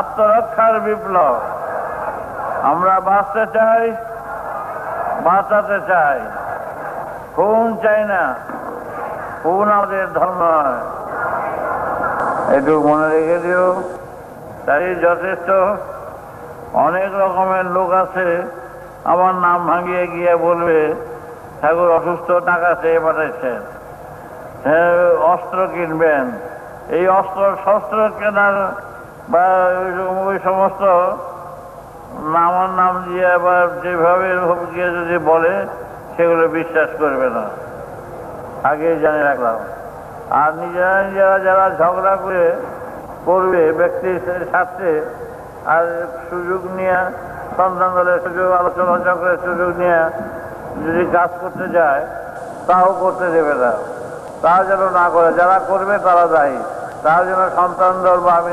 আত্মরক্ষার বিপ্লব। আমরা বাঁচতে চাই, বাঁচাতে চাই, খুন চাই না, খুন আমাদের ধর্ম নয়। একটু মনে রেখে দিও। তাই যথেষ্ট। অনেক রকমের লোক আছে আমার নাম ভাঙিয়ে গিয়ে বলবে ঠাকুর অসুস্থ, টাকা চেয়ে পাঠাচ্ছেন, অস্ত্র কিনবেন। এই অস্ত্র শস্ত্র কেনার বা ওই সমস্ত আমার নাম দিয়ে বা যেভাবে গিয়ে যদি বলে সেগুলো বিশ্বাস করবে না, আগেই জানিয়ে রাখলাম। আর নিজেরা নিজেরা যারা ঝগড়া করবে ব্যক্তির স্বার্থে, আর সুযোগ নিয়ে সন্তান দলের সুযোগ, আলোচনা চক্রের সুযোগ নিয়ে যদি কাজ করতে যায়, তাও করতে দেবে না। তা যেন না করে, যারা করবে তারা দায়ী। তারা যেন সন্তান দল বা আমি